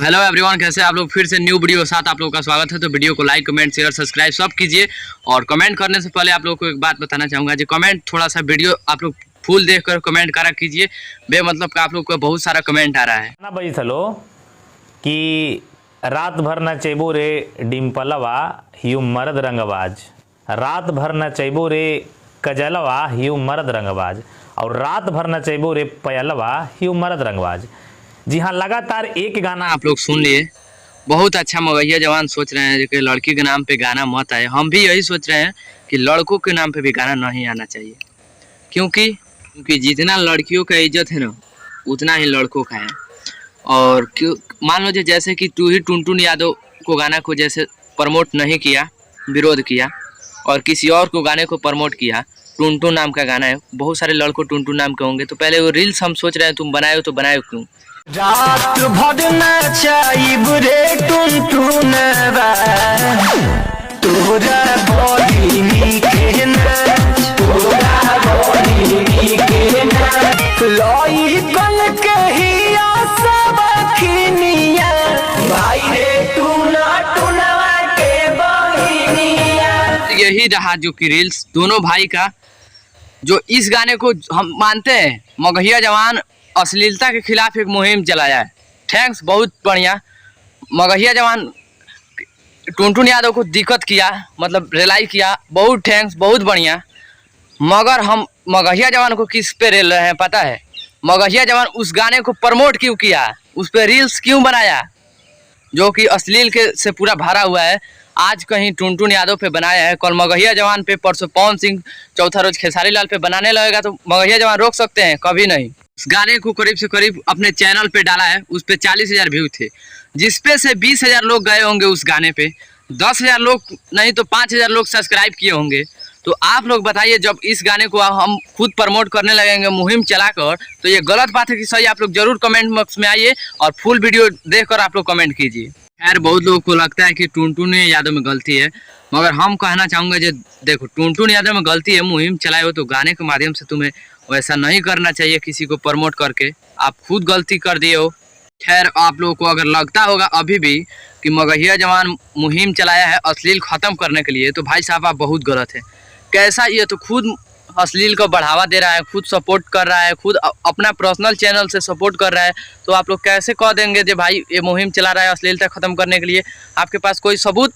Hello everyone, कैसे आप लोग। फिर से न्यू वीडियो के साथ आप लोगों का स्वागत है। तो वीडियो को लाइक, कमेंट, शेयर, सब्सक्राइब सब कीजिए। और कमेंट करने से पहले आप लोग को एक बात बताना चाहूँगा जी, कमेंट थोड़ा सा वीडियो आप लोग फुल देखकर कमेंट करा कीजिए। बेमतलब का आप लोग को बहुत सारा कमेंट आ रहा है ना भाई थलो कि रात भर न चैबो रे डिम्पलवा हियू मर्द रंगबाज, रात भर न चैबो रे कजलवा हियू मर्द रंगबाज, और रात भर न चैबो रे पयलवा हियू मर्द रंगबाज। जी हाँ, लगातार एक गाना आप लोग सुन लिए। बहुत अच्छा मगहिया जवान सोच रहे हैं कि लड़की के नाम पे गाना मत आए। हम भी यही सोच रहे हैं कि लड़कों के नाम पे भी गाना नहीं आना चाहिए, क्योंकि जितना लड़कियों का इज्जत है ना उतना ही लड़कों का है। और क्यों मान लो जैसे कि तू ही टुनटुन यादव को गाना को जैसे प्रमोट नहीं किया, विरोध किया, और किसी और को गाने को प्रमोट किया। टुनटुन नाम का गाना है, बहुत सारे लड़कों टुनटुन नाम के होंगे, तो पहले वो रील्स हम सोच रहे हैं तुम बनाए हो तो बनाए क्यों। रात भर नचाइब रे टुनटुनवा तोरा बॉडी के नाच, तोरा बॉडी के नाच, लई कल के हिया सब खिनिया भाई रे टुना टुनवा के बहिनिया। यही रहा जो कि रील्स दोनों भाई का, जो इस गाने को हम मानते हैं मगहिया जवान अश्लीलता के खिलाफ एक मुहिम चलाया है। थैंक्स, बहुत बढ़िया। मगहिया जवान टुनटुन यादव को दिक्कत किया, मतलब रिलाई किया, बहुत थैंक्स, बहुत बढ़िया। मगर हम मगहिया जवान को किस पे रेल रहे हैं पता है? मगहिया जवान उस गाने को प्रमोट क्यों किया, उस पर रील्स क्यों बनाया जो कि अश्लील के से पूरा भरा हुआ है। आज कहीं टुनटुन यादव पे बनाया है, कल मगहिया जवान पे, परसों पवन सिंह, चौथा रोज खेसारी लाल पे बनाने लगेगा तो मगहिया जवान रोक सकते हैं? कभी नहीं। उस गाने को करीब से करीब अपने चैनल पे डाला है, उस पे 40,000 व्यू थे, जिसपे से 20,000 लोग गए होंगे उस गाने पे, 10,000 लोग नहीं तो 5,000 लोग सब्सक्राइब किए होंगे। तो आप लोग बताइए, जब इस गाने को हम खुद प्रमोट करने लगेंगे मुहिम चलाकर, तो ये गलत बात है कि सही? आप लोग जरूर कमेंट बॉक्स में आइए और फुल वीडियो देखकर आप लोग कमेंट कीजिए। खैर, बहुत लोगों को लगता है कि टुनटुन यादव में गलती है, मगर हम कहना चाहूँगा जो देखो, टुनटुन यादव में गलती है, मुहिम चलाए हो तो गाने के माध्यम से तुम्हें वैसा नहीं करना चाहिए किसी को प्रमोट करके। आप खुद गलती कर दिए हो। खैर, आप लोगों को अगर लगता होगा अभी भी कि मगहिया जवान मुहिम चलाया है अश्लील ख़त्म करने के लिए, तो भाई साहब आप बहुत गलत है। कैसा, ये तो खुद अश्लील को बढ़ावा दे रहा है, खुद सपोर्ट कर रहा है, खुद अपना पर्सनल चैनल से सपोर्ट कर रहा है, तो आप लोग कैसे कह देंगे कि भाई ये मुहिम चला रहा है अश्लीलता ख़त्म करने के लिए? आपके पास कोई सबूत?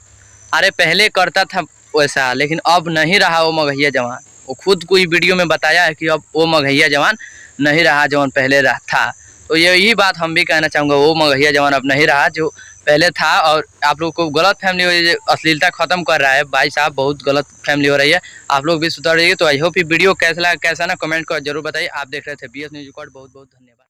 अरे पहले करता था वैसा, लेकिन अब नहीं रहा वो मगहिया जवान। वो खुद कोई वीडियो में बताया है कि अब वो मगहिया जवान नहीं रहा जवान पहले रहा था। तो यही बात हम भी कहना चाहूँगा, वो मगहिया जवान अब नहीं रहा जो पहले था। और आप लोग को गलत फैमिली हो रही है, अश्लीलता खत्म कर रहा है भाई साहब, बहुत गलत फैमिली हो रही है। आप लोग भी सुधर रहिए। तो आई होप ये वीडियो कैसा लगा, कैसा ना कमेंट कर जरूर बताइए। आप देख रहे थे BS न्यूज़ रिकॉर्ड। बहुत बहुत धन्यवाद।